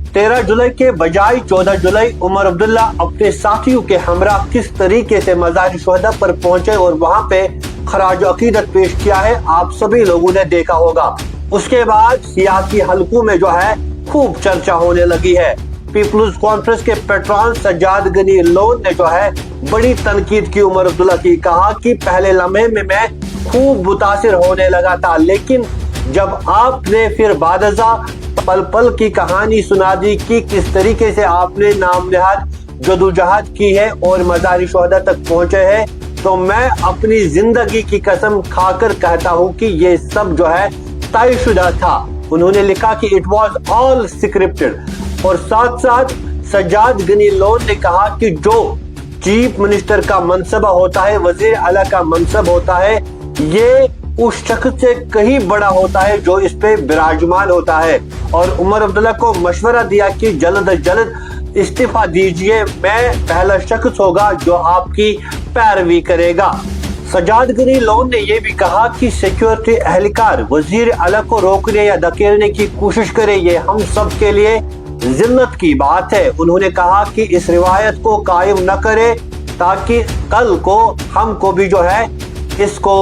13 जुलाई के बजाय 14 जुलाई उमर अब्दुल्ला अपने साथियों के हमरा किस तरीके से मज़ार शुहदा पर पहुंचे और वहां पे खराज अकीदत पेश किया है, आप सभी लोगों ने देखा होगा। उसके बाद सियासी हलकों में जो है खूब चर्चा होने लगी है। पीपल्स कॉन्फ्रेंस के पैट्रॉन सज्जाद गनी लोन ने जो है बड़ी तनकीद की उमर अब्दुल्ला की। कहा कि पहले लम्हे में मैं खूब मुतासिर होने लगा था, लेकिन जब आपने फिर बादजा पल पल की कहानी सुना दी कि किस तरीके से आपने नाम नहाद जदोजहद की है और मज़ार शुहदा तक पहुंचे हैं, तो मैं अपनी जिंदगी की कसम खाकर कहता हूं कि ये सब जो है तयशुदा था। उन्होंने लिखा कि इट वॉज ऑल स्क्रिप्टेड। और साथ साथ सज्जाद गनी लोन ने कहा कि जो चीफ मिनिस्टर का मनसबा होता है, वजीर आला का मनसब होता है, ये उस शख्स से कहीं बड़ा होता है जो इस पे विराजमान होता है। और उमर अब्दुल्ला को मशवरा दिया कि जल्द अज जल्द इस्तीफा दीजिए, मैं पहला शख्स होगा जो आपकी पैरवी करेगा। सज्जाद गनी लोन ने यह भी कहा कि सिक्योरिटी एहलकार वजीर आला को रोकने या धकेलने की कोशिश करे, ये हम सब के लिए जिल्लत की बात है। उन्होंने कहा कि इस रिवायत को कायम न करे ताकि कल को हमको भी जो है इसको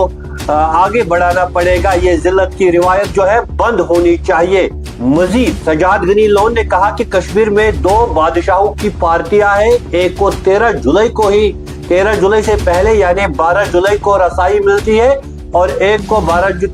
आगे बढ़ाना पड़ेगा। ये जिल्लत की रिवायत जो है बंद होनी चाहिए। मजीद सज्जाद गनी लोन ने कहा कि कश्मीर में 2 बादशाहों की पार्टियां हैं। एक को 13 जुलाई को ही 13 जुलाई से पहले यानी 12 जुलाई को रसाई मिलती है और एक को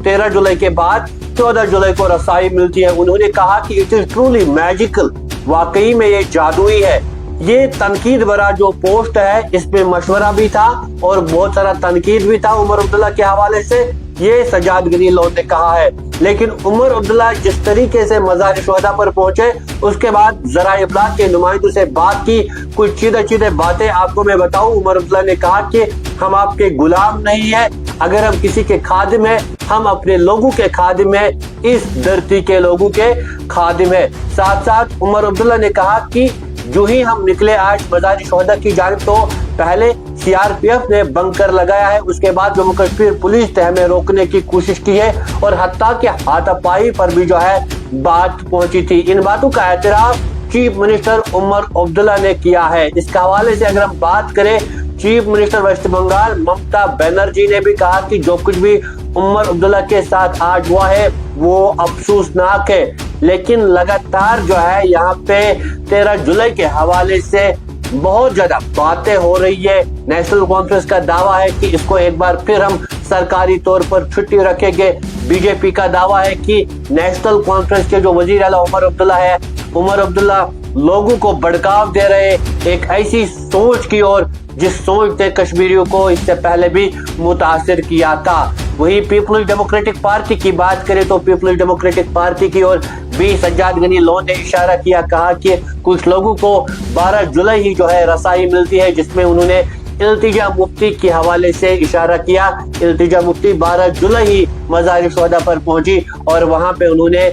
13 जुलाई के बाद 14 जुलाई को रसाई मिलती है। उन्होंने कहा कि इट इज ट्रूली मैजिकल, वाकई में ये जादुई है। ये तनकीद भरा जो पोस्ट है, इसमें मशवरा भी था और बहुत सारा तनकीद भी था उमर अब्दुल्ला के हवाले से, ये सज्जाद गनी लोन ने कहा है। लेकिन उमर अब्दुल्ला जिस तरीके से मज़ार शुहदा पर पहुंचे, उसके बाद जरा इब्लाग के नुमाइंदों से बात की, कुछ सीधे बातें आपको मैं बताऊं। उमर अब्दुल्ला ने कहा कि हम आपके गुलाम नहीं है, अगर हम किसी के खादिम है, हम अपने लोगों के खादिम है, इस धरती के लोगों के खादिम है। साथ साथ उमर अब्दुल्ला ने कहा कि जो ही हम निकले आज मज़ार शुहदा की जानिब, तो पहले सीआरपीएफ ने बंकर लगाया है, उसके बाद जम्मू कश्मीर पुलिस ने हमें रोकने की कोशिश की है और हत्ता के हाथापाई पर भी जो है बात पहुंची थी। इन बातों का एतराफ चीफ मिनिस्टर उमर अब्दुल्ला ने किया है। इसके हवाले से अगर हम बात करें, chief minister waste Bengal Mamata Banerjee ने भी कहा कि जो कुछ भी उमर अब्दुल्ला के साथ आज हुआ है वो अफसोसनाक है। लेकिन लगातार जो है यहाँ पे 13 जुलाई के हवाले से बहुत ज्यादा बातें हो रही है। नेशनल कॉन्फ्रेंस का दावा है कि इसको एक बार फिर हम सरकारी तौर पर छुट्टी रखेंगे। बीजेपी का दावा है कि नेशनल कॉन्फ्रेंस के जो वजीर आला उमर अब्दुल्ला है, उमर अब्दुल्ला लोगों को भड़काव दे रहे एक ऐसी सोच की ओर जिस सोच ने कश्मीरियों को इससे पहले भी मुतासिर किया था। वही पीपल्स डेमोक्रेटिक पार्टी की बात करें तो पीपल्स डेमोक्रेटिक पार्टी की ओर भी सज्जाद गनी लोन ने इशारा किया, कहा कि कुछ लोगों को 12 जुलाई ही जो है रसाई मिलती है, जिसमें उन्होंने इल्तिजा मुफ्ती के हवाले से इशारा किया। इल्तिजा मुफ्ती 12 जुलाई ही मज़ार शुहदा पर पहुंची और वहां पे उन्होंने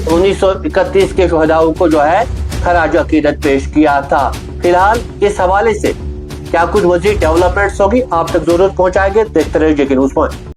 1931 के शुहदाओं को जो है खराज अकीदत पेश किया था। फिलहाल इस हवाले से क्या कुछ मजीद डेवलपमेंट्स होगी आप तक जरूर पहुंचाएंगे। देखते रहिए JK न्यूज़ पॉइंट।